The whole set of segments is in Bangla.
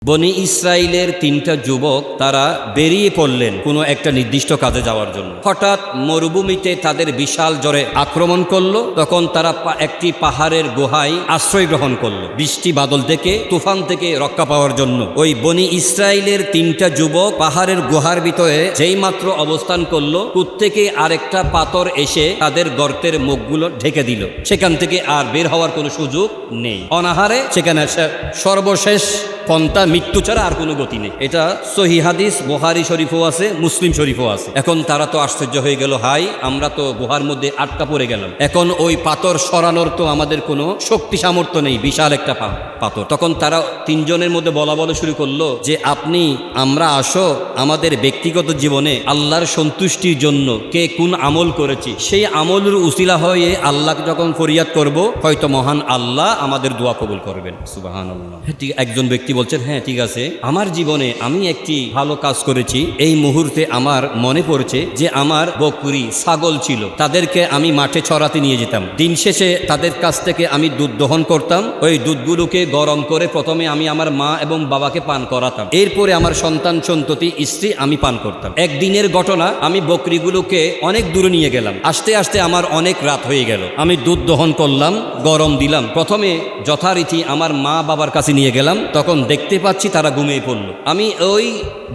বনি ইসরাইলের তিনটা যুবক তারা বেরিয়ে পড়লেন কোনো একটা নির্দিষ্ট কাজে যাওয়ার জন্য। হঠাৎ মরুভূমিতে তাদের বিশাল জ্বরে আক্রমণ করলো। তখন তারা একটি পাহাড়ের গুহায় আশ্রয় গ্রহণ করলো বৃষ্টি বাদল থেকে, তুফান থেকে রক্ষা পাওয়ার জন্য। ওই বনি ইসরাইলের তিনটা যুবক পাহাড়ের গুহার ভিতরে যেই মাত্র অবস্থান করলো, প্রত্যেকে আরেকটা পাথর এসে তাদের গর্তের মুখগুলো ঢেকে দিল। সেখান থেকে আর বের হওয়ার কোনো সুযোগ নেই। অনাহারে সেখানে সর্বশেষ পন্থা মৃত্যু ছাড়া আর কোনো গতি নেই। এটা সহিহ হাদিস, বুখারী শরীফও আছে, মুসলিম শরীফও আছে। এখন তারা তো আশ্চর্য হয়ে গেল, হাই আমরা তো গুহার মধ্যে আটকা পড়ে গেলাম, এখন ওই পাথর সরানোর তো আমাদের কোনো শক্তি সামর্থ্য নেই, বিশাল একটা পাথর। তখন তারা তিনজনের মধ্যে বলা শুরু করলো যে আমরা আসো আমাদের ব্যক্তিগত জীবনে আল্লাহর সন্তুষ্টির জন্য কে কোন আমল করেছি সেই আমলের উসিলা হয়ে আল্লাহকে যখন ফরিয়াদ করব, হয়তো মহান আল্লাহ আমাদের দোয়া কবুল করবেন। সুবহানাল্লাহ। একজন ব্যক্তি বলছেন, হ্যাঁ ঠিক আছে, আমার জীবনে আমি একটি ভালো কাজ করেছি। এই মুহূর্তে আমার মনে পড়ছে যে আমার বকরি ছাগল ছিল, তাদেরকে আমি মাঠে চড়াতে নিয়ে যেতাম। দিন শেষে তাদের কাছ থেকে আমি দুধ দহন করতাম। ওই দুধগুলোকে গরম করে প্রথমে আমি আমার মা এবং বাবাকে পান করাতাম, এরপরে আমার সন্তান সন্ততি স্ত্রী আমি পান করতাম। একদিনের ঘটনা, আমি বকরিগুলোকে অনেক দূরে নিয়ে গেলাম। আস্তে আস্তে আমার অনেক রাত হয়ে গেল। আমি দুধ দহন করলাম, গরম দিলাম। প্রথমে যথারীতি আমার মা বাবার কাছে নিয়ে গেলাম, তখন দেখতে পাচ্ছি তারা ঘুমিয়ে পড়ল। আমি ওই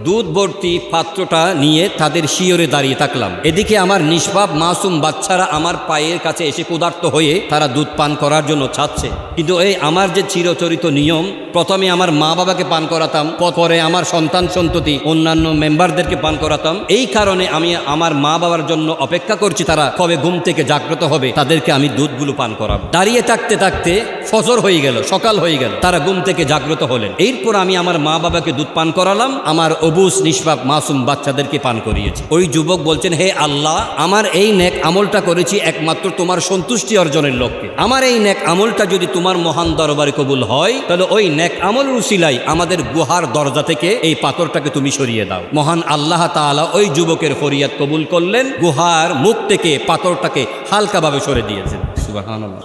দুধ ভর্তি পাত্রটা নিয়ে তাদের শিয়রে দাঁড়িয়ে থাকলাম। এদিকে আমার নিষ্পাপ মাসুম বাচ্চারা আমার পায়ের কাছে এসে ক্ষুধার্ত হয়ে তারা দুধ পান করার জন্য চাচ্ছে। কিন্তু এই আমার যে চিরচরিত নিয়ম, প্রথমে আমার মা বাবাকে পান করাতাম, পরে আমার সন্তান সন্ততি অন্যান্য মেম্বারদেরকে পান করাতাম। এই কারণে আমি আমার মা বাবার জন্য অপেক্ষা করছি, তারা কবে ঘুম থেকে জাগ্রত হবে, তাদেরকে আমি দুধগুলো পান করাবো। দাঁড়িয়ে থাকতে থাকতে ফজর হয়ে গেল, সকাল হয়ে গেল, তারা ঘুম থেকে জাগ্রত হলেন। এরপর আমি আমার মা বাবাকে দুধ পান করালাম, আমার অবুজ নিষ্পাপ মাসুম বাচ্চাদেরকে পান করিয়েছি। ওই যুবক বলছেন, হে আল্লাহ, আমার এই নেক আমলটা করেছি একমাত্র তোমার সন্তুষ্টি অর্জনের লক্ষ্যে। আমার এই নেক আমলটা যদি তোমার মহান দরবারে কবুল হয়, তাহলে ওই নেক আমল উসিলাই আমাদের গুহার দরজা থেকে এই পাথরটাকে তুমি সরিয়ে দাও। মহান আল্লাহ তাআলা ওই যুবকের ফরিয়াদ কবুল করলেন, গুহার মুখ থেকে পাথরটাকে হালকাভাবে সরে দিয়েছেন। সুবহানাল্লাহ।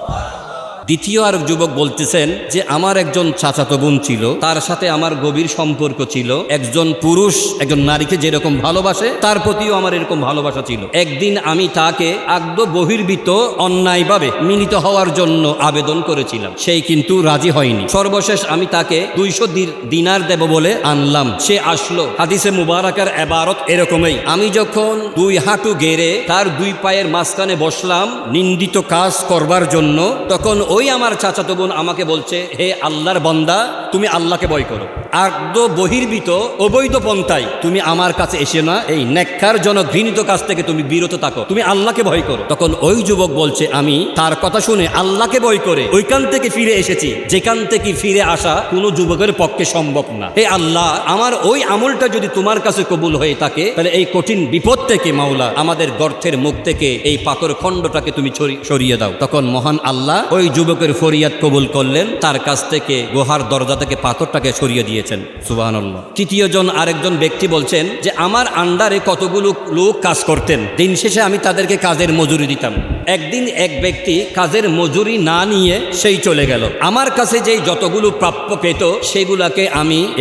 দ্বিতীয় আর যুবক বলতেছেন যে আমার একজন চাচাতো বোন ছিল, তার সাথে আমার গভীর সম্পর্ক ছিল। একজন পুরুষ একজন নারীকে যেরকম ভালোবাসে, তার প্রতিও আমার এরকম ভালোবাসা ছিল। একদিন আমি তাকে আগ্দ বহির্ভূত অন্যায়ভাবে মিলিত হওয়ার জন্য আবেদন করেছিলাম, সেই কিন্তু রাজি হয়নি। সর্বশেষ আমি তাকে 200 দিনার দেব বলে আনলাম, সে আসলো। হাদিসে মুবারাকার এবারত এরকমই, আমি যখন 2 হাঁটু গেড়ে তার 2 পায়ের মাঝখানে বসলাম নিন্দিত কাজ করবার জন্য, তখন ওই আমার চাচাতো বোন আমাকে বলছে, হে আল্লাহর বান্দা, তুমি আল্লাহকে ভয় করো, আগ্দ বহির্ভূত অবৈধ পন্থায় তুমি আমার কাছে এসে না, এই নেককারজনক ঘৃণিত কাজ থেকে তুমি বিরত থাকো, তুমি আল্লাহকে ভয় করো। তখন ওই যুবক বলছে, আমি তার কথা শুনে আল্লাহকে ভয় করে ওইখান থেকে ফিরে এসেছি, যেখান থেকে ফিরে আসা কোনো যুবকের পক্ষে সম্ভব না। হে আল্লাহ, আমার ওই আমলটা যদি তোমার কাছে কবুল হয়ে থাকে, তাহলে এই কঠিন বিপদ থেকে মাওলা আমাদের গর্তের মুখ থেকে এই পাথর খণ্ডটাকে তুমি সরিয়ে দাও। তখন মহান আল্লাহ ওই যুবকের ফরিয়াদ কবুল করলেন, তার কাছ থেকে গুহার দরজা থেকে পাথরটাকে সরিয়ে দিয়েছেন। সুবহানাল্লাহ। তৃতীয় জন আরেকজন ব্যক্তি বলছেন যে আমার আন্ডারে কতগুলো লোক কাজ করতেন, দিন শেষে আমি তাদেরকে কাজের মজুরি দিতাম। একদিন এক ব্যক্তি কাজের মজুরি না নিয়ে সেই চলে গেল। আমার কাছে যেই যতগুলো প্রাপ্য পেত সেগুলাকে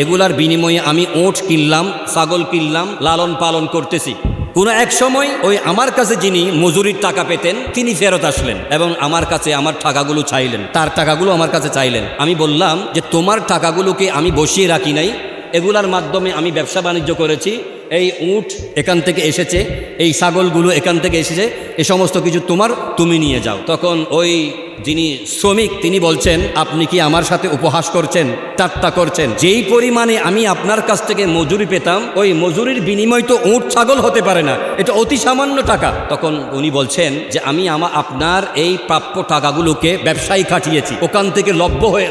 এগুলার বিনিময়ে আমি ওট কিনলাম, ছাগল কিনলাম, লালন পালন করতেছি। কোনো এক সময় ওই আমার কাছে যিনি মজুরির টাকা পেতেন তিনি ফেরত আসলেন এবং আমার কাছে আমার টাকাগুলো চাইলেন, তার টাকাগুলো আমার কাছে চাইলেন। আমি বললাম যে তোমার টাকাগুলোকে আমি বসিয়ে রাখি নাই, এগুলার মাধ্যমে আমি ব্যবসা বাণিজ্য করেছি, এই উট এখান থেকে এসেছে, এই ছাগলগুলো এখান থেকে এসেছে, এ সমস্ত কিছু তোমার, তুমি নিয়ে যাও। তখন ওই যিনি শ্রমিক তিনি বলছেন, আপনি কি আমার সাথে উপহাস করছেন, ঠাট্টা করছেন? যেই পরিমাণে আমি আপনার কাছ থেকে মজুরি পেতাম, ওই মজুরির বিনিময় তো উট ছাগল হতে পারে না, এটা অতি সামান্য টাকা। তখন উনি বলছেন যে আমি আপনার এই প্রাপ্য টাকাগুলোকে ব্যবসায়ী খাটিয়েছি, ওখান থেকে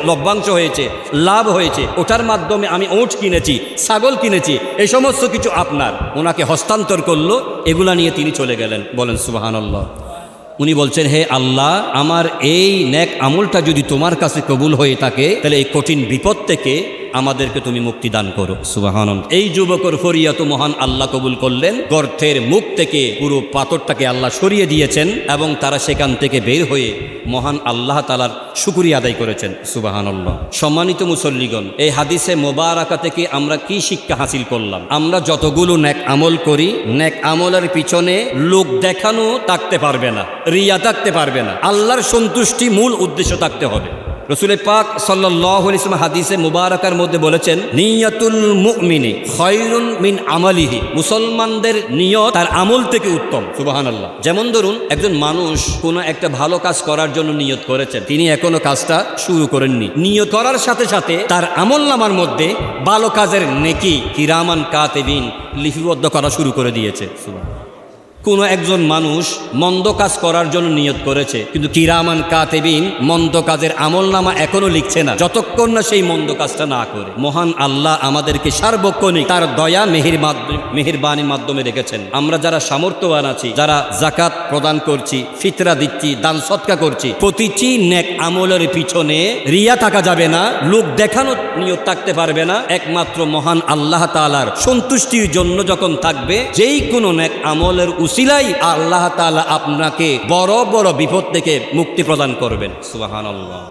লভ্যাংশ হয়েছে, লাভ হয়েছে, ওটার মাধ্যমে আমি উট কিনেছি, ছাগল কিনেছি, এই সমস্ত কিছু আপনার। ওনাকে হস্তান্তর করলো, এগুলা নিয়ে তিনি চলে গেলেন। বলেন সুবহানাল্লাহ। উনি বলছেন, হে আল্লাহ, আমার এই নেক আমলটা যদি তোমার কাছে কবুল হয়ে থাকে, তাহলে এই কঠিন বিপদ থেকে আমাদেরকে তুমি মুক্তি দান করো। সুবহানাল্লাহ। এই যুবকের ফরিয়াদ মহান আল্লাহ কবুল করলেন। গর্তের মুখ থেকে পুরো পাথরটাকে আল্লাহ সরিয়ে দিয়েছেন এবং তারা সেখান থেকে বের হয়ে মহান আল্লাহ তাআলার শুকরিয়া আদায় করেছেন। সুবহানাল্লাহ। সম্মানিত মুসল্লিগণ, এই হাদিসে মোবারকা থেকে আমরা কি শিক্ষা হাসিল করলাম? আমরা যতগুলো নেক আমল করি, নেক আমলের পিছনে লোক দেখানো থাকতে পারবে না, রিয়া থাকতে পারবে না, আল্লাহর সন্তুষ্টি মূল উদ্দেশ্য থাকতে হবে। রসুল পাক সাল্লাল্লাহু আলাইহি ওয়াসাল্লাম হাদিসে মুবারাকার মধ্যে বলেছেন, নিয়াতুল মুমিনি খায়রুন মিন আমালিহি। মুসলমানদের নিয়ত তার আমল থেকে উত্তম। সুবহানাল্লাহ। যেমন ধরুন, একজন মানুষ কোনো একটা ভালো কাজ করার জন্য নিয়ত করেছেন, তিনি এখনো কাজটা শুরু করেননি। নিয়ত করার সাথে সাথে তার আমলনামার মধ্যে ভালো কাজের নেকি কিরামান কাতিবিন লিপিবদ্ধ করা শুরু করে দিয়েছে। সুবহানাল্লাহ। কোনো একজন মানুষ মন্দ কাজ করার জন্য নিয়ত করেছে, কিন্তু কিরামান কাতিবিন মন্দ কাজের আমলনামা এখনো লিখছে না, যতক্ষণ না সেই মন্দ কাজটা না করে। মহান আল্লাহ আমাদেরকে সার্বক্ষণিক তার দয়া মেহেরবানির মাধ্যমে রেখেছেন। আমরা যারা সামর্থ্যবান আছি, যারা যাকাত প্রদান করছি, ফিতরা দিচ্ছি, দান সদকা করছি, প্রতিটি নেক আমলের পিছনে রিয়া থাকা যাবে না, লোক দেখানো নিয়ত থাকতে পারবে না। একমাত্র মহান আল্লাহ তাআলার সন্তুষ্টির জন্য যখন থাকবে, যেই কোনো নেক আমলের উসিলাই আল্লাহ তাআলা আপনাকে বড় বড় বিপদ থেকে মুক্তি প্রদান করবেন। সুবহানাল্লাহ।